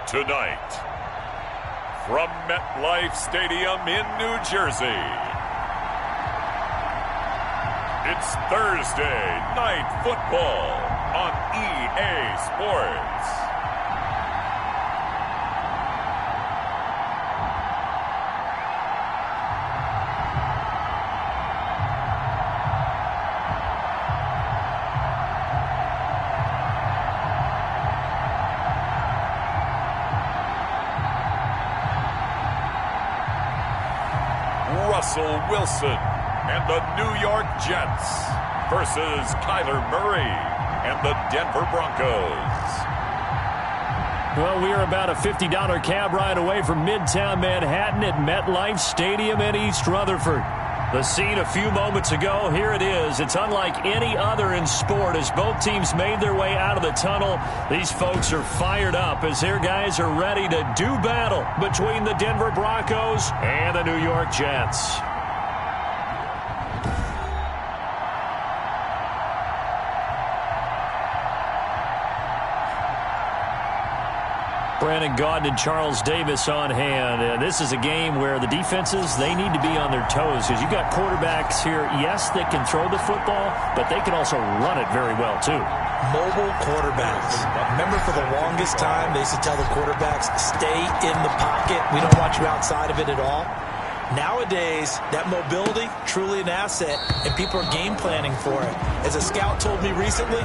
Tonight, from MetLife Stadium in New Jersey, it's Thursday Night Football on EA Sports. Russell Wilson and the New York Jets versus Kyler Murray and the Denver Broncos. Well, we are about a $50 cab ride away from Midtown Manhattan at MetLife Stadium in East Rutherford. The scene a few moments ago, here it is. It's unlike any other in sport as both teams made their way out of the tunnel. These folks are fired up as their guys are ready to do battle between the Denver Broncos and the New York Jets. Brandon Gaudin and Charles Davis on hand. And this is a game where the defenses, they need to be on their toes because you've got quarterbacks here, yes, that can throw the football, but they can also run it very well, too. Mobile quarterbacks. Remember, for the longest time, they used to tell the quarterbacks, stay in the pocket. We don't want you outside of it at all. Nowadays, that mobility, truly an asset, and people are game planning for it. As a scout told me recently,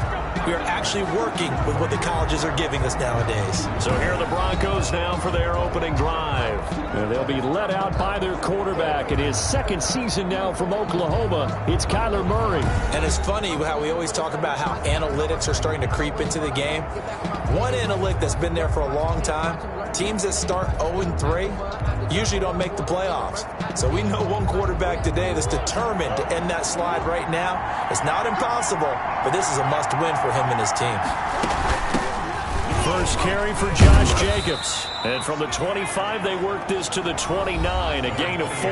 we are actually working with what the colleges are giving us nowadays. So here are the Broncos now for their opening drive. And they'll be let out by their quarterback in his second season now from Oklahoma. It's Kyler Murray. And it's funny how we always talk about how analytics are starting to creep into the game. One analytic that's been there for a long time, teams that start 0-3 usually don't make the playoffs. So we know one quarterback today that's determined to end that slide right now. It's not impossible, but this is a must-win for him and his team. First carry for Josh Jacobs. And from the 25, they work this to the 29, a gain of 4.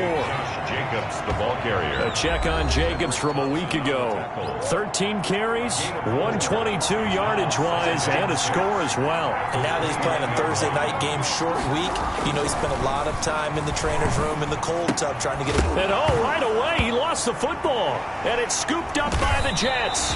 Jacobs, the ball carrier. A check on Jacobs from a week ago. 13 carries, 122 yardage-wise, and a score as well. And now that he's playing a Thursday night game, short week, you know he spent a lot of time in the trainer's room in the cold tub trying to get it. And right away, he lost the football. And it's scooped up by the Jets.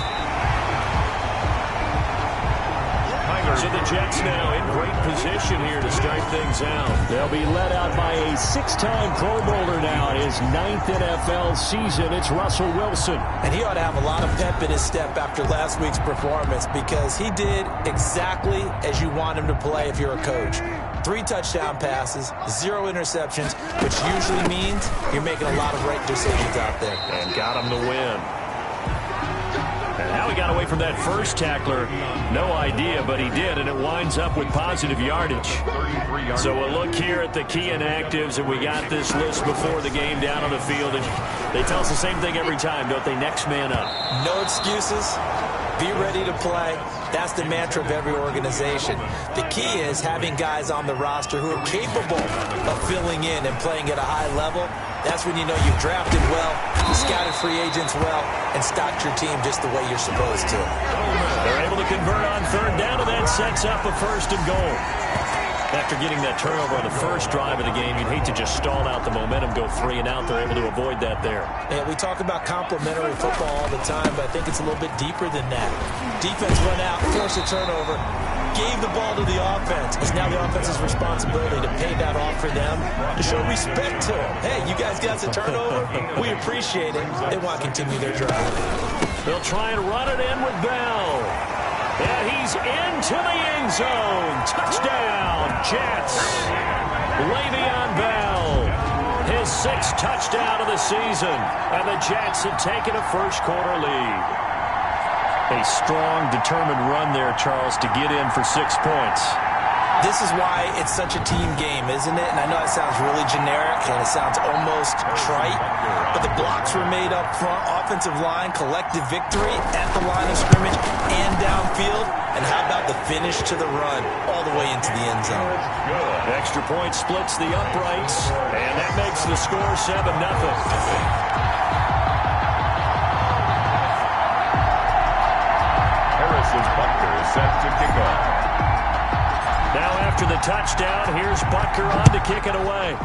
So the Jets now in great position here to start things out. They'll be led out by a 6-time Pro Bowler now in his 9th NFL season. It's Russell Wilson. And he ought to have a lot of pep in his step after last week's performance because he did exactly as you want him to play if you're a coach. 3 touchdown passes, 0 interceptions, which usually means you're making a lot of right decisions out there. And got him to win. And how he got away from that first tackler, no idea, but he did, and it winds up with positive yardage. So we'll look here at the key inactives, and we got this list before the game down on the field, and they tell us the same thing every time, don't they? Next man up. No excuses. Be ready to play. That's the mantra of every organization. The key is having guys on the roster who are capable of filling in and playing at a high level. That's when you know you've drafted well, you scouted free agents well, and stocked your team just the way you're supposed to. They're able to convert on third down, and that sets up a 1st and goal. After getting that turnover on the first drive of the game, you'd hate to just stall out the momentum, go 3 and out. They're able to avoid that there. Yeah, we talk about complementary football all the time, but I think it's a little bit deeper than that. Defense went out, forced a turnover, gave the ball to the offense. It's now the offense's responsibility to pay that off for them, to show respect to them. Hey, you guys got the turnover? We appreciate it. They want to continue their drive. They'll try and run it in with Bell. And he's into the end zone. Touchdown, Jets. Le'Veon Bell, his 6th touchdown of the season. And the Jets have taken a first-quarter lead. A strong, determined run there, Charles, to get in for 6 points. This is why it's such a team game, isn't it? And I know it sounds really generic and it sounds almost trite, but the blocks were made up front, offensive line, collective victory at the line of scrimmage and downfield. And how about the finish to the run all the way into the end zone? Extra point splits the uprights, and that makes the score 7-0. Harrison Butker is set to kick off. Now after the touchdown, here's Butker on to kick it away.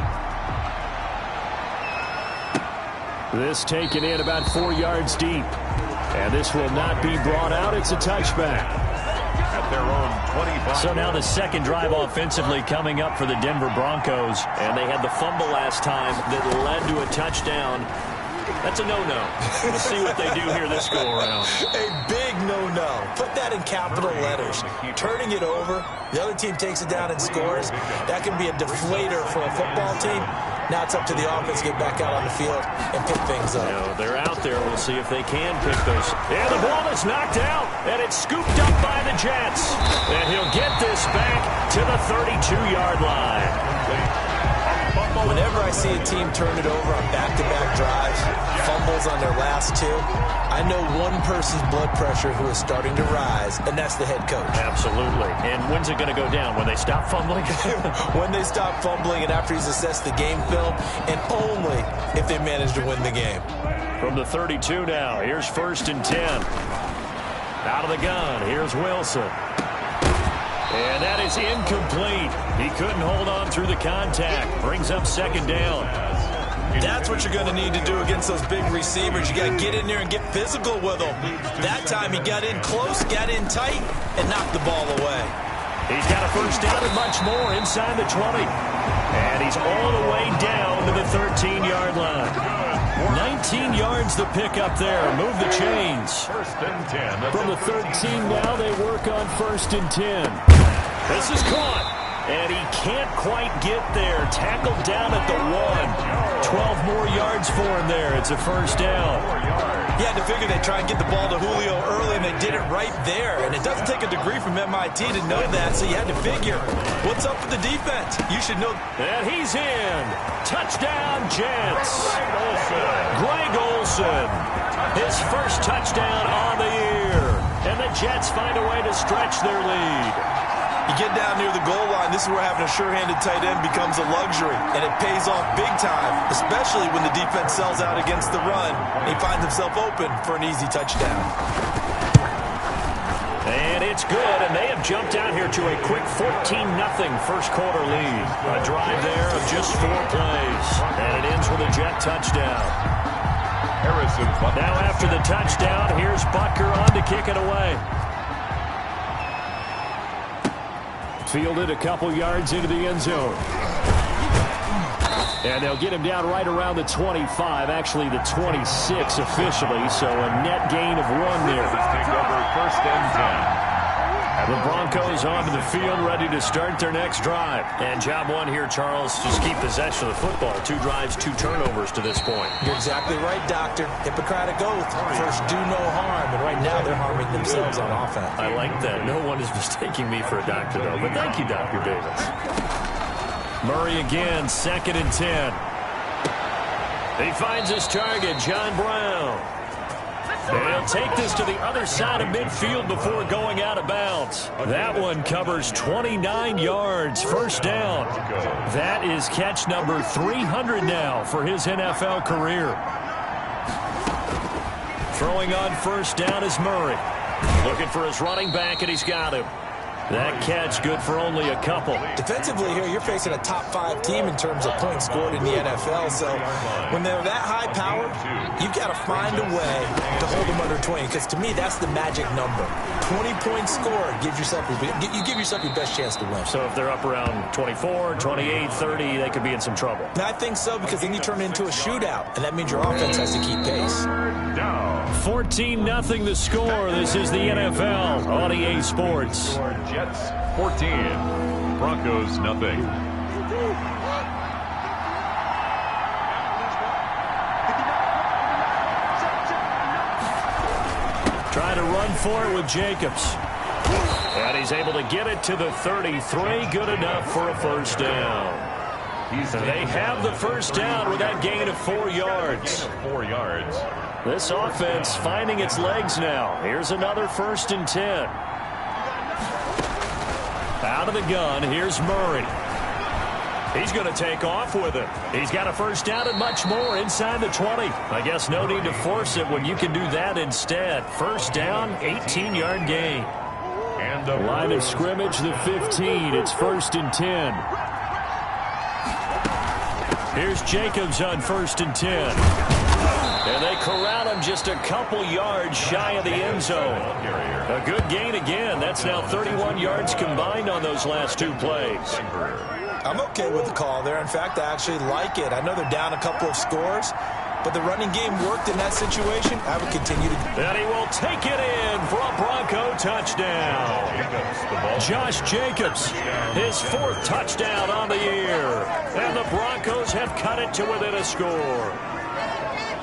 This taken in about 4 yards deep. And this will not be brought out. It's a touchback. At their own 25. So now the second drive offensively coming up for the Denver Broncos. And they had the fumble last time that led to a touchdown. That's a no-no. We'll see what they do here this go-around. A big no-no. Put that in capital letters. Turning it over, the other team takes it down and scores. That can be a deflator for a football team. Now it's up to the offense to get back out on the field and pick things up. They're out there. We'll see if they can pick those. And the ball is knocked out, and it's scooped up by the Jets. And he'll get this back to the 32-yard line. Whenever I see a team turn it over on back-to-back drives, fumbles on their last two, I know one person's blood pressure who is starting to rise, and that's the head coach. Absolutely. And when's it going to go down? When they stop fumbling? When they stop fumbling and after he's assessed the game film, and only if they manage to win the game. From the 32 now, here's 1st and 10. Out of the gun, here's Wilson. And that is incomplete. He couldn't hold on through the contact. Brings up 2nd down. That's what you're going to need to do against those big receivers. You got to get in there and get physical with them. That time he got in close, got in tight, and knocked the ball away. He's got a 1st down and much more inside the 20. And he's all the way down to the 13-yard line. 19 yards the pick up there. Move the chains. 1st and 10. From the 13 now, they work on 1st and 10. This is caught. And he can't quite get there. Tackled down at the 1. 12 more yards for him there. It's a 1st down. You had to figure they'd try and get the ball to Julio early, and they did it right there. And it doesn't take a degree from MIT to know that, so you had to figure, what's up with the defense? You should know. And he's in. Touchdown, Jets. Greg Olsen. His 1st touchdown on the year. And the Jets find a way to stretch their lead. You get down near the goal line, this is where having a sure-handed tight end becomes a luxury, and it pays off big time, especially when the defense sells out against the run. He finds himself open for an easy touchdown. And it's good, and they have jumped out here to a quick 14-0 first quarter lead. A drive there of just 4 plays, and it ends with a Jet touchdown. Now after the touchdown, here's Butker on to kick it away. Fielded a couple yards into the end zone. And they'll get him down right around the 25, actually the 26 officially, so a net gain of 1 there. Take over 1st and 10. The Broncos onto the field, ready to start their next drive. And job 1 here, Charles, just keep possession of the football. 2 drives, 2 turnovers to this point. You're exactly right, Doctor. Hippocratic oath. First, do no harm. And right now, they're harming themselves on offense. I like that. No one is mistaking me for a doctor, though. But thank you, Dr. Davis. Murray again, 2nd and 10. He finds his target, John Brown. And he'll take this to the other side of midfield before going out of bounds. That one covers 29 yards, 1st down. That is catch number 300 now for his NFL career. Throwing on 1st down is Murray. Looking for his running back, and he's got him. That catch good for only a couple. Defensively here, you're facing a top-5 team in terms of points scored in the NFL. So when they're that high power, you've got to find a way to hold them under 20. Because to me, that's the magic number. 20 points scored, you give yourself your best chance to win. So if they're up around 24, 28, 30, they could be in some trouble. And I think so, because then you turn it into a shootout, and that means your offense has to keep pace. 14-0 the score. This is the NFL on EA Sports. Jets 14, Broncos nothing. Trying to run for it with Jacobs. And he's able to get it to the 33. Good enough for a 1st down. They have the 1st down with that gain of 4 yards. 4 yards. This offense finding its legs now. Here's another 1st and 10. Out of the gun, here's Murray. He's going to take off with it. He's got a 1st down and much more inside the 20. I guess no need to force it when you can do that instead. 1st down, 18-yard gain. And Line of scrimmage, the 15. It's 1st and 10. Here's Jacobs on 1st and 10. And they corral him just a couple yards shy of the end zone. A good gain again. That's now 31 yards combined on those last 2 plays. I'm okay with the call there. In fact, I actually like it. I know they're down a couple of scores, but the running game worked in that situation. I would continue to. And he will take it in for a Bronco touchdown. Josh Jacobs, his 4th touchdown on the year. And the Broncos have cut it to within a score.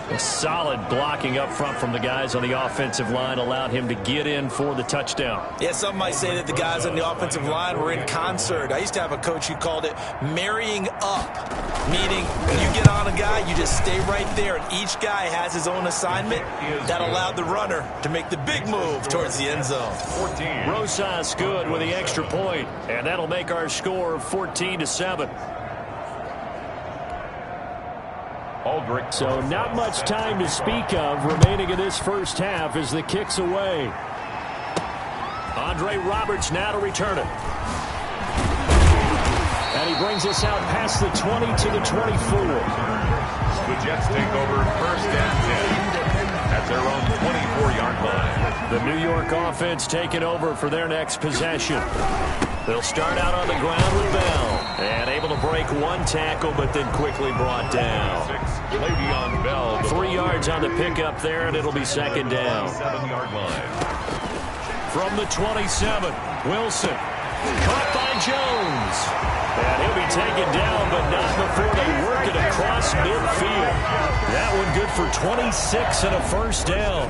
A solid blocking up front from the guys on the offensive line allowed him to get in for the touchdown. Yeah, some might say that the guys on the offensive line were in concert. I used to have a coach who called it marrying up, meaning when you get on a guy, you just stay right there, and each guy has his own assignment. That allowed the runner to make the big move towards the end zone. Rosas good with the extra point, and that'll make our score 14-7. So not much time to speak of remaining in this first half as the kick's away. Andre Roberts now to return it. And he brings us out past the 20 to the 24. The Jets take over 1st and 10 at their own 24-yard line. The New York offense taking over for their next possession. They'll start out on the ground with Bell. And able to break 1 tackle, but then quickly brought down. 3 yards on the pickup there, and it'll be 2nd down. 7-yard line. From the 27, Wilson. Caught by Jones. And he'll be taken down, but not before they work it across midfield. That one good for 26 and a 1st down.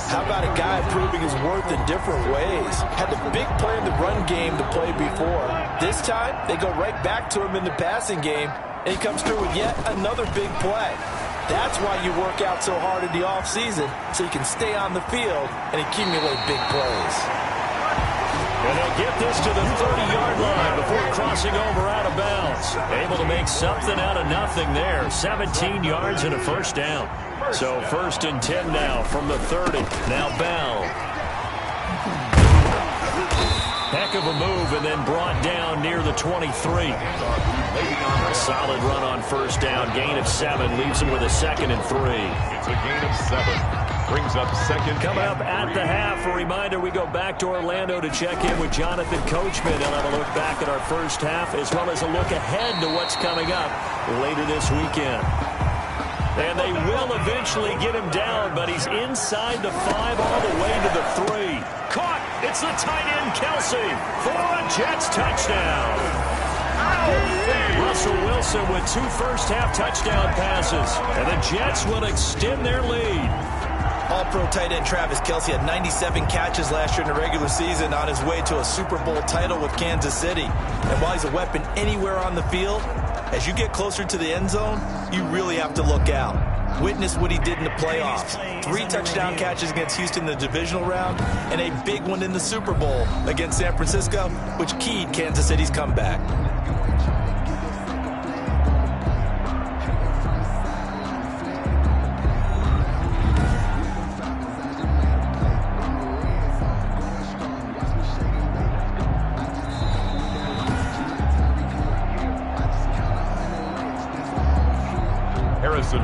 How about a guy proving his worth in different ways? Had the big play in the run game to play before. This time, they go right back to him in the passing game, and he comes through with yet another big play. That's why you work out so hard in the offseason, so you can stay on the field and accumulate big plays. And they'll get this to the 30-yard line before crossing over out of bounds. Able to make something out of nothing there. 17 yards and a 1st down. So 1st and 10 now from the 30. Now Bell. Heck of a move and then brought down near the 23. A solid run on 1st down. Gain of 7 leaves him with a 2nd and 3. It's a gain of 7. Brings up 2nd. Coming up at the half, a reminder we go back to Orlando to check in with Jonathan Coachman. He'll have a look back at our first half as well as a look ahead to what's coming up later this weekend. And they will eventually get him down, but he's inside the 5 all the way to the 3. Caught! It's the tight end, Kelsey, for a Jets touchdown. Russell Wilson with 2 first-half touchdown passes, and the Jets will extend their lead. All-pro tight end Travis Kelce had 97 catches last year in the regular season on his way to a Super Bowl title with Kansas City. And while he's a weapon anywhere on the field, as you get closer to the end zone, you really have to look out. Witness what he did in the playoffs. 3 touchdown catches against Houston in the divisional round, and a big one in the Super Bowl against San Francisco, which keyed Kansas City's comeback.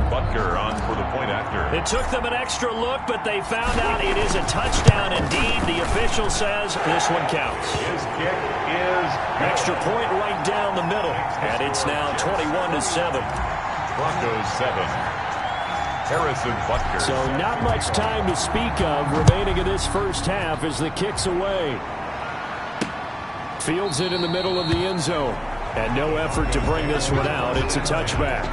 Butker on for the point after. It took them an extra look, but they found out it is a touchdown indeed. The official says this one counts. His kick is extra point right down the middle, and it's now 21-7. Broncos 7. Harrison Butker. So not much time to speak of remaining in this first half as the kick's away. Fields it in the middle of the end zone, and no effort to bring this one out. It's a touchback.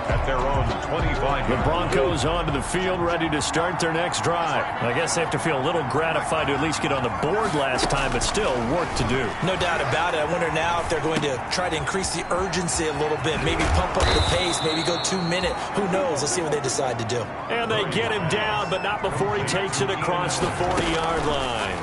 At their own 25. The Broncos onto the field, ready to start their next drive. I guess they have to feel a little gratified to at least get on the board last time, but still work to do. No doubt about it. I wonder now if they're going to try to increase the urgency a little bit, maybe pump up the pace, maybe go 2-minute. Who knows? Let's see what they decide to do. And they get him down, but not before he takes it across the 40-yard line.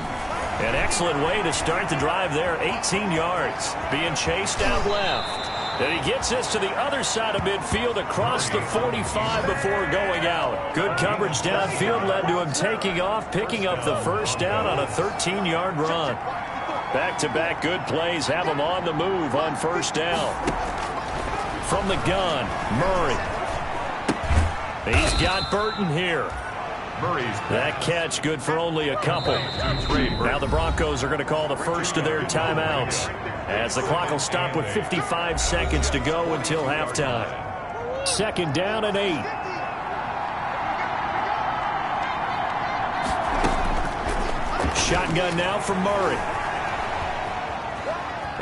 An excellent way to start the drive there. 18 yards. Being chased out left. And he gets this to the other side of midfield across the 45 before going out. Good coverage downfield led to him taking off, picking up the first down on a 13-yard run. Back-to-back good plays have him on the move on first down. From the gun, Murray. He's got Burton here. That catch good for only a couple. Now the Broncos are going to call the first of their timeouts, as the clock will stop with 55 seconds to go until halftime. 2nd down and 8. Shotgun now for Murray.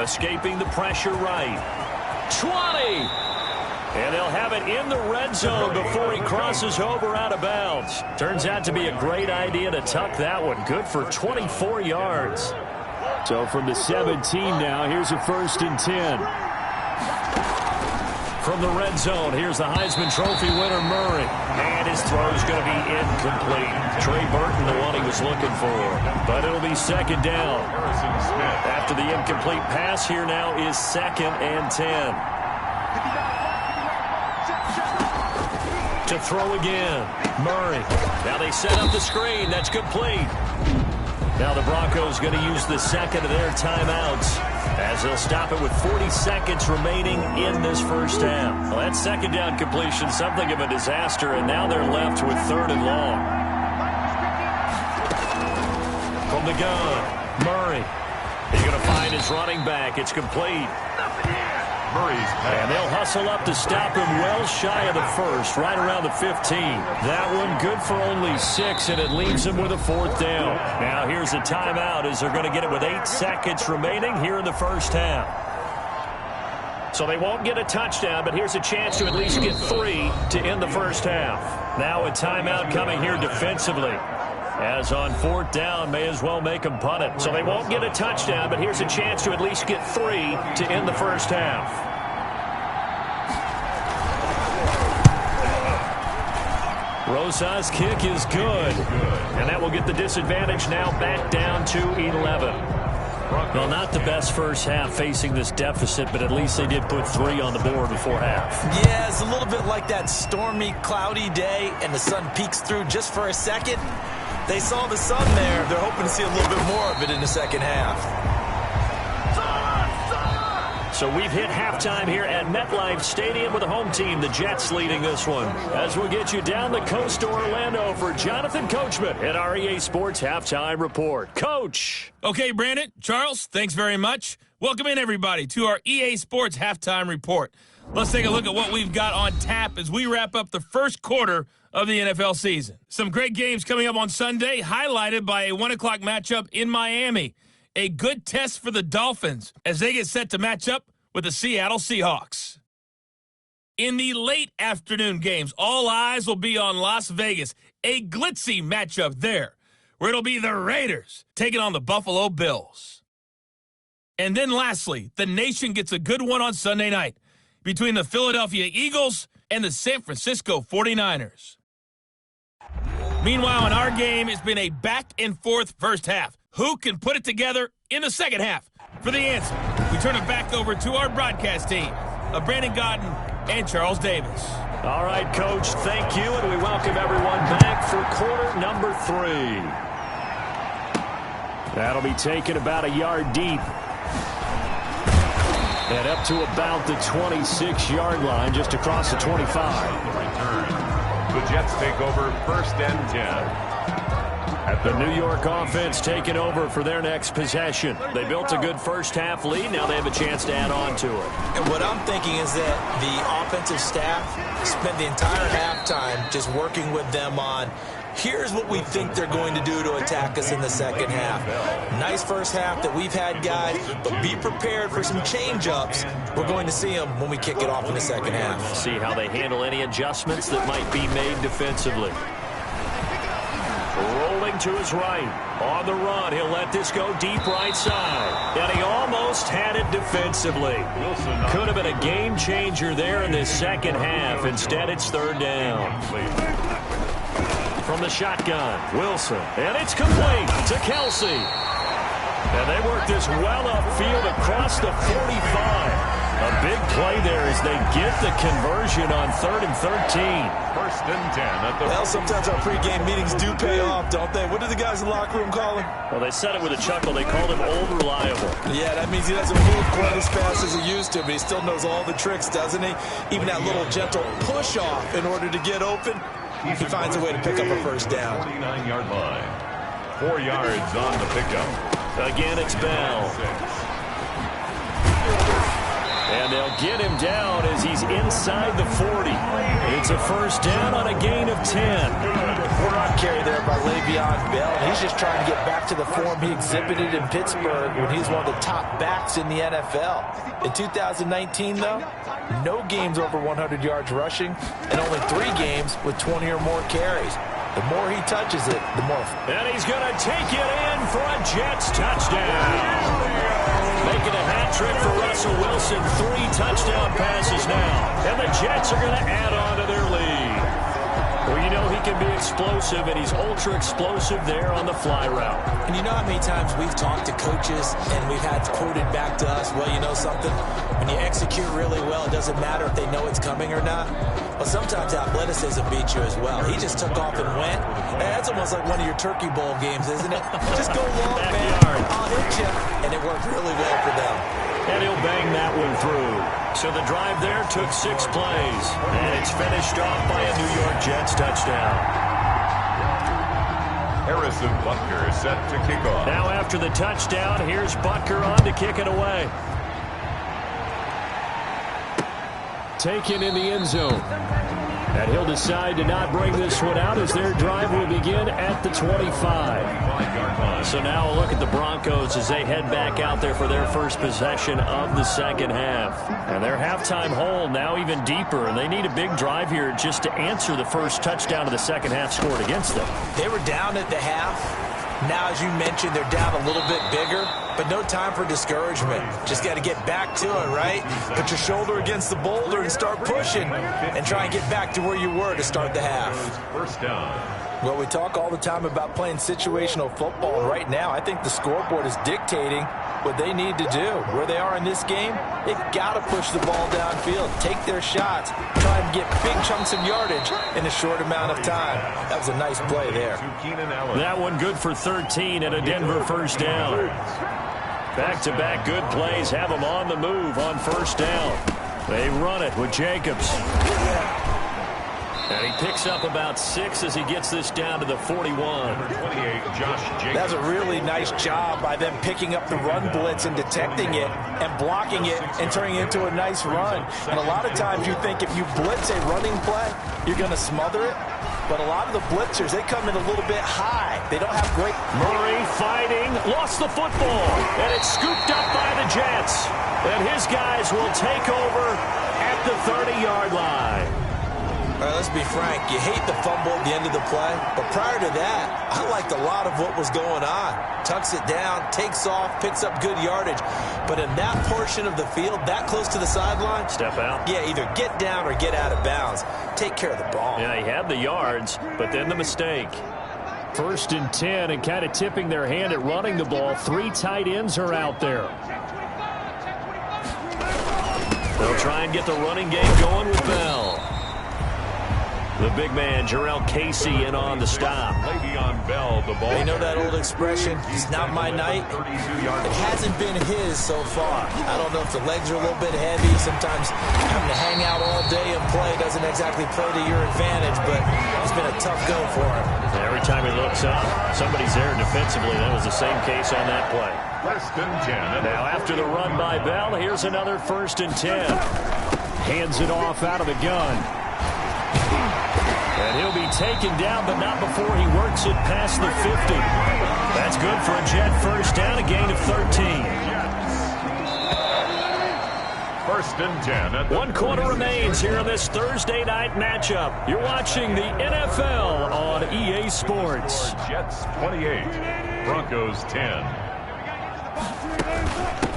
Escaping the pressure right. 20. And they'll have it in the red zone before he crosses over out of bounds. Turns out to be a great idea to tuck that one. Good for 24 yards. So from the 17 now, here's a 1st and 10. From the red zone, here's the Heisman Trophy winner, Murray. And his throw is going to be incomplete. Trey Burton, the one he was looking for. But it'll be 2nd down. After the incomplete pass, here now is 2nd and 10. To throw again. Murray. Now they set up the screen. That's complete. Now the Broncos going to use the second of their timeouts, as they'll stop it with 40 seconds remaining in this first half. Well, that 2nd down completion, something of a disaster, and now they're left with 3rd and long. From the gun, Murray. He's going to find his running back. It's complete. And they'll hustle up to stop him well shy of the 1st, right around the 15. That one good for only 6, and it leaves him with a 4th down. Now here's a timeout, as they're going to get it with 8 seconds remaining here in the first half. So they won't get a touchdown, but here's a chance to at least get 3 to end the first half. Now a timeout coming here defensively, as on 4th down, may as well make them punt it. So they won't get a touchdown, but here's a chance to at least get 3 to end the first half. Rosa's kick is good, and that will get the disadvantage now back down to 11. Well, not the best first half facing this deficit, but at least they did put 3 on the board before half. Yeah, it's a little bit like that stormy, cloudy day, and the sun peeks through just for a second. They saw the sun there. They're hoping to see a little bit more of it in the second half. So we've hit halftime here at MetLife Stadium with the home team, the Jets, leading this one. As we'll get you down the coast to Orlando for Jonathan Coachman at our EA Sports Halftime Report. Coach. Okay, Brandon, Charles, thanks very much. Welcome in, everybody, to our EA Sports Halftime Report. Let's take a look at what we've got on tap as we wrap up the first quarter of the NFL season. Some great games coming up on Sunday, highlighted by a 1 o'clock matchup in Miami. A good test for the Dolphins as they get set to match up with the Seattle Seahawks. In the late afternoon games, all eyes will be on Las Vegas. A glitzy matchup there, where it'll be the Raiders taking on the Buffalo Bills. And then lastly, the nation gets a good one on Sunday night between the Philadelphia Eagles and the San Francisco 49ers. Meanwhile, in our game, it's been a back-and-forth first half. Who can put it together in the second half? For the answer, we turn it back over to our broadcast team of Brandon Godden and Charles Davis. All right, Coach, thank you, and we welcome everyone back for quarter number 3. That'll be taken about a yard deep. And up to about the 26-yard line, just across the 25. Return. The Jets take over 1st and 10. The New York offense taking over for their next possession. They built a good first half lead. Now they have a chance to add on to it. And what I'm thinking is that the offensive staff spent the entire halftime just working with them on, here's what we think they're going to do to attack us in the second half. Nice first half that we've had, guys, but be prepared for some change-ups. We're going to see them when we kick it off in the second half. See how they handle any adjustments that might be made defensively. Rolling to his right. On the run, he'll let this go deep right side. And he almost had it defensively. Could have been a game changer there in this second half. Instead, it's 3rd down. From the shotgun, Wilson. And it's complete to Kelsey. And they work this well upfield across the 45. A big play there as they get the conversion on 3rd and 13. 1st and 10 at the... Well, sometimes our pregame meetings do pay off, don't they? What do the guys in the locker room call him? Well, they said it with a chuckle. They called him old reliable. Yeah, that means he doesn't move quite as fast as he used to, but he still knows all the tricks, doesn't he? Even that little gentle push-off in order to get open, he finds a way to pick up a first down. 49-yard line. 4 yards on the pickup. Again, it's Bell. And they'll get him down as he's inside the 40. It's a first down on a gain of 10. We're on carry there by Le'Veon Bell. He's just trying to get back to the form he exhibited in Pittsburgh when he was one of the top backs in the NFL. In 2019, though, no games over 100 yards rushing and only 3 games with 20 or more carries. The more he touches it, the more. And he's going to take it in for a Jets touchdown. Making a hat trick for Russell Wilson. 3 touchdown passes now. And the Jets are going to add on to their lead. Well, you know he can be explosive, and he's ultra-explosive there on the fly route. And you know how many times we've talked to coaches and we've had quoted back to us, well, you know something? When you execute really well, it doesn't matter if they know it's coming or not. Well, sometimes athleticism beats you as well. He just took off and went. And that's almost like one of your Turkey Bowl games, isn't it? Just go long, man. I'll hit you. And it worked really well for them. And he'll bang that one through. So the drive there took 6 plays. And it's finished off by a New York Jets touchdown. Harrison Butker set to kick off. Now after the touchdown, here's Butker on to kick it away. Taken in the end zone. And he'll decide to not bring this one out as their drive will begin at the 25. So now a look at the Broncos as they head back out there for their first possession of the second half. And their halftime hole now even deeper, and they need a big drive here just to answer the first touchdown of the second half scored against them. They were down at the half. Now, as you mentioned, they're down a little bit bigger, but no time for discouragement. Just got to get back to it, right? Put your shoulder against the boulder and start pushing and try and get back to where you were to start the half. First down. Well, we talk all the time about playing situational football, and right now I think the scoreboard is dictating what they need to do. Where they are in this game, they've got to push the ball downfield, take their shots, try and get big chunks of yardage in a short amount of time. That was a nice play there. That one good for 13 and a Denver first down. Back-to-back good plays have them on the move on first down. They run it with Jacobs. And he picks up about 6 as he gets this down to the 41. 28, Josh Jacobs. That's a really nice job by them picking up the run blitz and detecting it and blocking it and turning it into a nice run. And a lot of times you think if you blitz a running play, you're going to smother it. But a lot of the blitzers, they come in a little bit high. They don't have great... Murray fighting, lost the football, and it's scooped up by the Jets. And his guys will take over at the 30-yard line. All right, let's be frank. You hate the fumble at the end of the play, but prior to that, I liked a lot of what was going on. Tucks it down, takes off, picks up good yardage. But in that portion of the field, that close to the sideline, step out. Yeah, either get down or get out of bounds. Take care of the ball. Yeah, he had the yards, but then the mistake. 1st and 10, and kind of tipping their hand at running the ball. 3 tight ends are out there. They'll try and get the running game going with Bell. The big man, Jarrell Casey, in on the stop. Le'Veon Bell, the ball. You know that old expression, it's not my night? It hasn't been his so far. I don't know if the legs are a little bit heavy. Sometimes having to hang out all day and play doesn't exactly play to your advantage, but it's been a tough go for him. Every time he looks up, somebody's there defensively. That was the same case on that play. 1st and 10. Now after the run by Bell, here's another 1st and 10. Hands it off out of the gun. And he'll be taken down, but not before he works it past the 50. That's good for a Jet first down, a gain of 13. 1st and 10. 1 quarter remains here in this Thursday night matchup. You're watching the NFL on EA Sports. Jets 28, Broncos 10.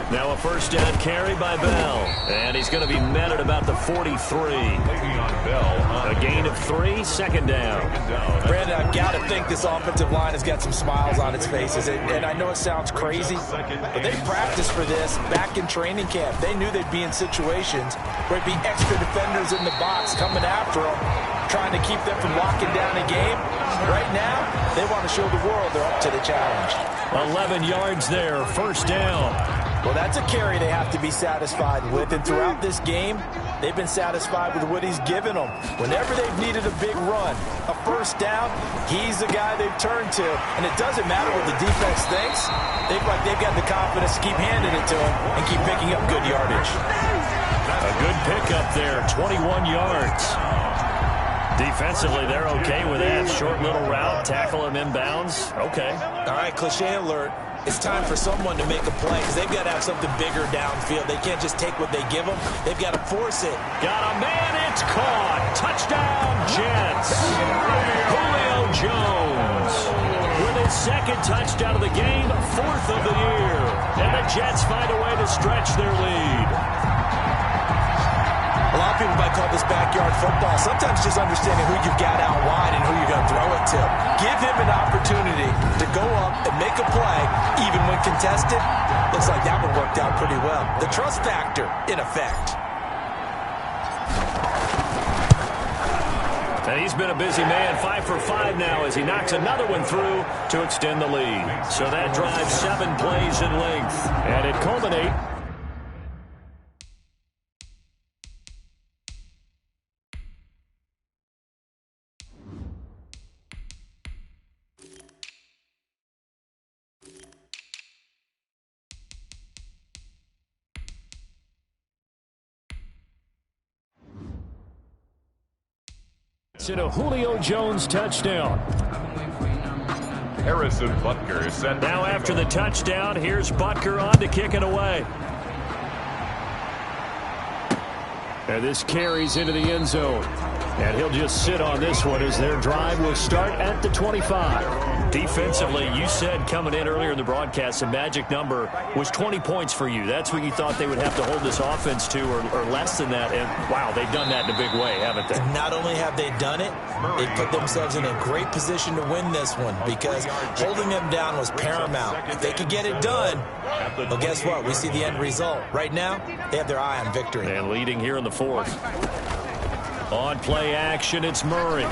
Now a first down carry by Bell. And he's going to be met at about the 43. A gain of 3, second down. Brandon, I've got to think this offensive line has got some smiles on its faces. And I know it sounds crazy, but they practiced for this back in training camp. They knew they'd be in situations where it'd be extra defenders in the box coming after them, trying to keep them from locking down a game. Right now, they want to show the world they're up to the challenge. 11 yards there, first down. Well, that's a carry they have to be satisfied with, and throughout this game, they've been satisfied with what he's given them. Whenever they've needed a big run, a first down, he's the guy they've turned to, and it doesn't matter what the defense thinks. They've got the confidence to keep handing it to him and keep picking up good yardage. A good pickup there, 21 yards. Defensively, they're okay with that. Short little route, tackle him inbounds. Okay. All right, cliche alert. It's time for someone to make a play because they've got to have something bigger downfield. They can't just take what they give them. They've got to force it. Got a man, it's caught. Touchdown, Jets. Julio Jones with his second touchdown of the game, 4th of the year. And the Jets find a way to stretch their lead. A lot of people might call this backyard football. Sometimes just understanding who you've got out wide and who you're going to throw it to. Give him an opportunity to go up and make a play, even when contested. Looks like that one worked out pretty well. The trust factor, in effect. And he's been a busy man, 5 for 5 now as he knocks another one through to extend the lead. So that drives 7 plays in length. And it culminates. In a Julio Jones touchdown. Harrison Butker is set. Now after the touchdown, here's Butker on to kick it away. And this carries into the end zone. And he'll just sit on this one as their drive will start at the 25. Defensively, you said coming in earlier in the broadcast, the magic number was 20 points for you. That's what you thought they would have to hold this offense to or less than that. And, wow, they've done that in a big way, haven't they? Not only have they done it, they put themselves in a great position to win this one because holding them down was paramount. If they could get it done, well, guess what? We see the end result. Right now, they have their eye on victory. And leading here in the 4th. On play action, it's Murray. And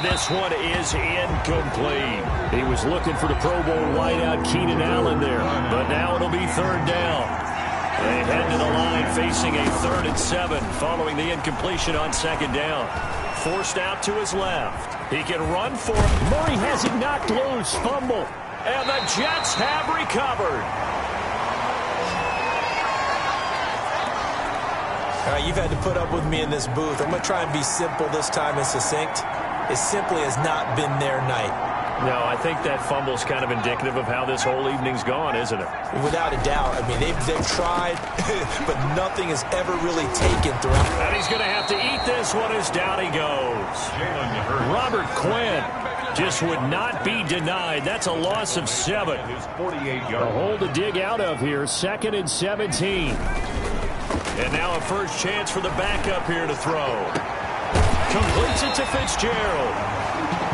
this one is incomplete. He was looking for the Pro Bowl wideout Keenan Allen there. But now it'll be 3rd down. They head to the line facing a 3rd and 7 following the incompletion on 2nd down. Forced out to his left. He can run for it. Murray has it knocked loose. Fumble. And the Jets have recovered. All right, you've had to put up with me in this booth. I'm going to try and be simple this time and succinct. It simply has not been their night. No, I think that fumble's kind of indicative of how this whole evening's gone, isn't it? Without a doubt. I mean, they've tried, but nothing has ever really taken throughout. And he's going to have to eat this one as down he goes. Robert Quinn just would not be denied. That's a loss of 7. A hole to dig out of here, 2nd and 17. And now a first chance for the backup here to throw. Completes it to Fitzgerald.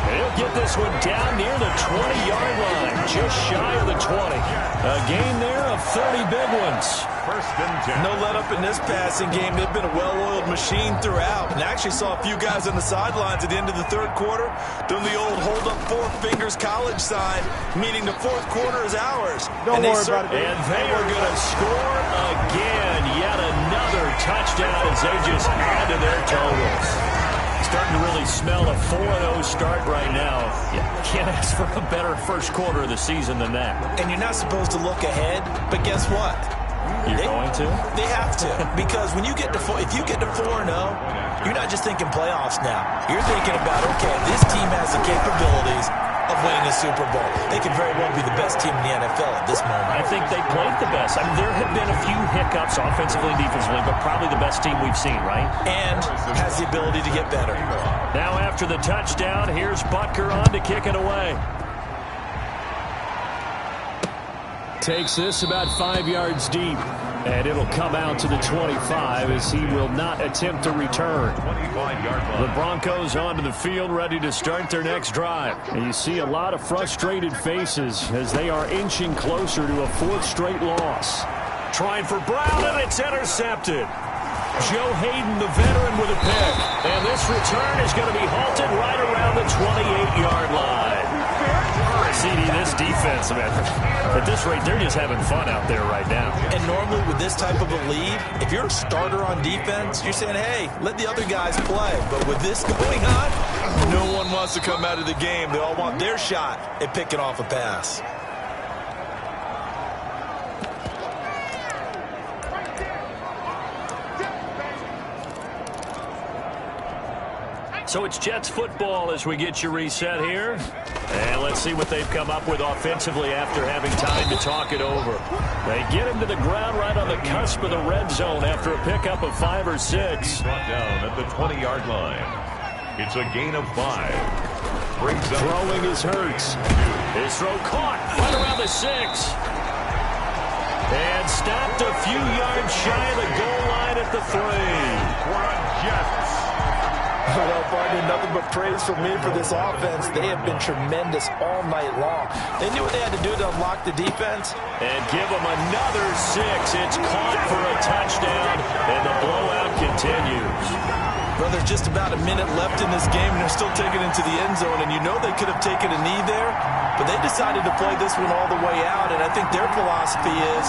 He'll get this one down near the 20-yard line, just shy of the 20. A gain there of 30 big ones. 1st and 10. No let up in this passing game. They've been a well-oiled machine throughout. And I actually saw a few guys on the sidelines at the end of the 3rd quarter doing the old hold up 4 fingers college sign, meaning the 4th quarter is ours. Don't worry about it. And they are going to score again. Yet another touchdown as they just add to their totals. Starting to really smell a 4-0 start right now. You can't ask for a better first quarter of the season than that. And you're not supposed to look ahead, but guess what? You're going to? They have to. Because when you get to if you get to 4-0, you're not just thinking playoffs now. You're thinking about, okay, this team has the capabilities of winning a Super Bowl. They could very well be the best team in the NFL at this moment. I think they played the best. I mean, there have been a few hiccups offensively and defensively, but probably the best team we've seen, right? And has the ability to get better. Now after the touchdown, here's Butker on to kick it away. Takes this about 5 yards deep. And it'll come out to the 25 as he will not attempt to return. The Broncos onto the field ready to start their next drive. And you see a lot of frustrated faces as they are inching closer to a 4th straight loss. Trying for Brown, and it's intercepted. Joe Hayden, the veteran, with a pick. And this return is going to be halted right around the 28-yard line. CD, this defense, man, at this rate, they're just having fun out there right now. And normally with this type of a lead, if you're a starter on defense, you're saying, hey, let the other guys play. But with this going on, no one wants to come out of the game. They all want their shot at picking off a pass. So it's Jets football as we get you reset here. And let's see what they've come up with offensively after having time to talk it over. They get him to the ground right on the cusp of the red zone after a pickup of 5 or 6. Brought down at the 20-yard line. It's a gain of 5. Brings up. Throwing is Hurts. His throw caught right around the 6. And stopped a few yards shy of the goal line at the 3. We're on Jets. Well, partner, nothing but praise from me for this offense. They have been tremendous all night long. They knew what they had to do to unlock the defense. And give them another 6. It's caught for a touchdown, and the blowout continues. Well, there's just about a minute left in this game, and they're still taking it to the end zone. And you know they could have taken a knee there, but they decided to play this one all the way out. And I think their philosophy is,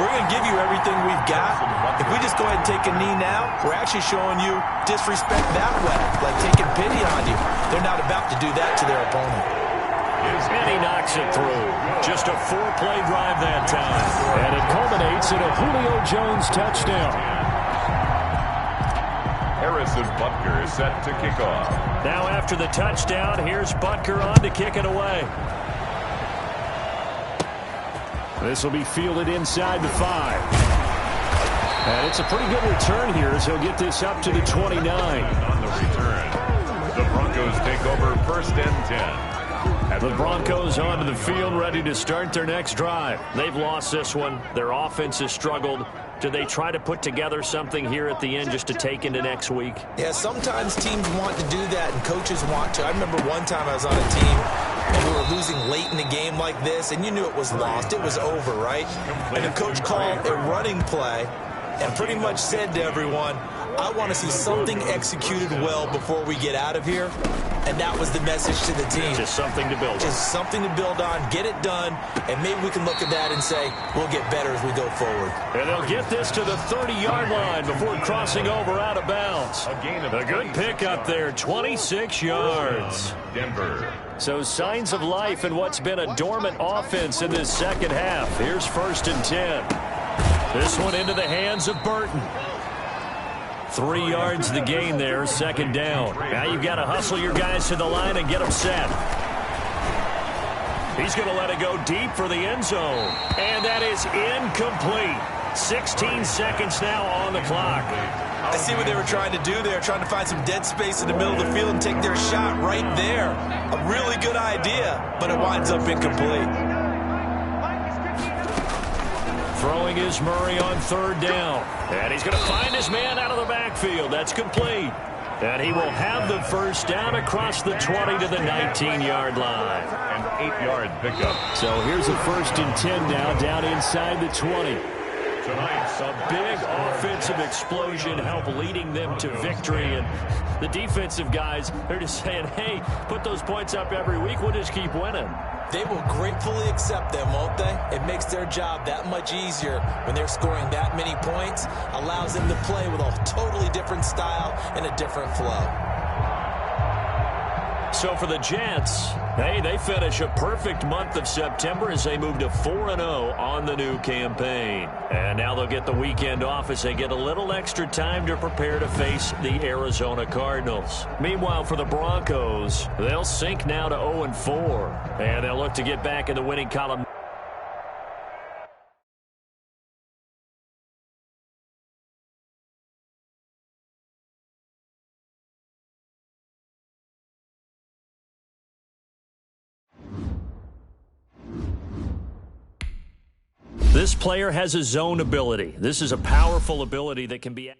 we're going to give you everything we've got. If we just go ahead and take a knee now, we're actually showing you disrespect that way, like taking pity on you. They're not about to do that to their opponent. And he knocks it through. Just a 4-play drive that time. And it culminates in a Julio Jones touchdown. Harrison Butker is set to kick off. Now after the touchdown, here's Butker on to kick it away. This will be fielded inside the 5. And it's a pretty good return here as he'll get this up to the 29. On the return, the Broncos take over 1st and 10. The Broncos onto the field ready to start their next drive. They've lost this one. Their offense has struggled. Do they try to put together something here at the end just to take into next week? Yeah, sometimes teams want to do that and coaches want to. I remember one time I was on a team and we were losing late in the game like this, and you knew it was lost. It was over, right? And the coach called a running play and pretty much said to everyone, I want to see something executed well before we get out of here. And that was the message to the team. Just something to build on. Just something to build on, get it done, and maybe we can look at that and say, we'll get better as we go forward. And they'll get this to the 30-yard line before crossing over out of bounds. A good pick up there, 26 yards. Denver. So signs of life in what's been a dormant offense in this second half. Here's 1st and 10. This one into the hands of Burton. 3 yards the gain there, 2nd down. Now you've got to hustle your guys to the line and get them set. He's going to let it go deep for the end zone. And that is incomplete. 16 seconds now on the clock. I see what they were trying to do there, trying to find some dead space in the middle of the field and take their shot right there. A really good idea, but it winds up incomplete. Throwing is Murray on 3rd down. And he's going to find his man out of the backfield. That's complete. And he will have the 1st down across the 20 to the 19-yard line. An 8-yard pickup. So here's a 1st and 10 now down inside the 20. Tonight's a big offensive explosion help leading them to victory. And the defensive guys, they're just saying, hey, put those points up every week. We'll just keep winning. They will gratefully accept them, won't they? It makes their job that much easier when they're scoring that many points. Allows them to play with a totally different style and a different flow. So for the Jets, hey, they finish a perfect month of September as they move to 4-0 on the new campaign. And now they'll get the weekend off as they get a little extra time to prepare to face the Arizona Cardinals. Meanwhile, for the Broncos, they'll sink now to 0-4. And they'll look to get back in the winning column. This player has a zone ability. This is a powerful ability that can be...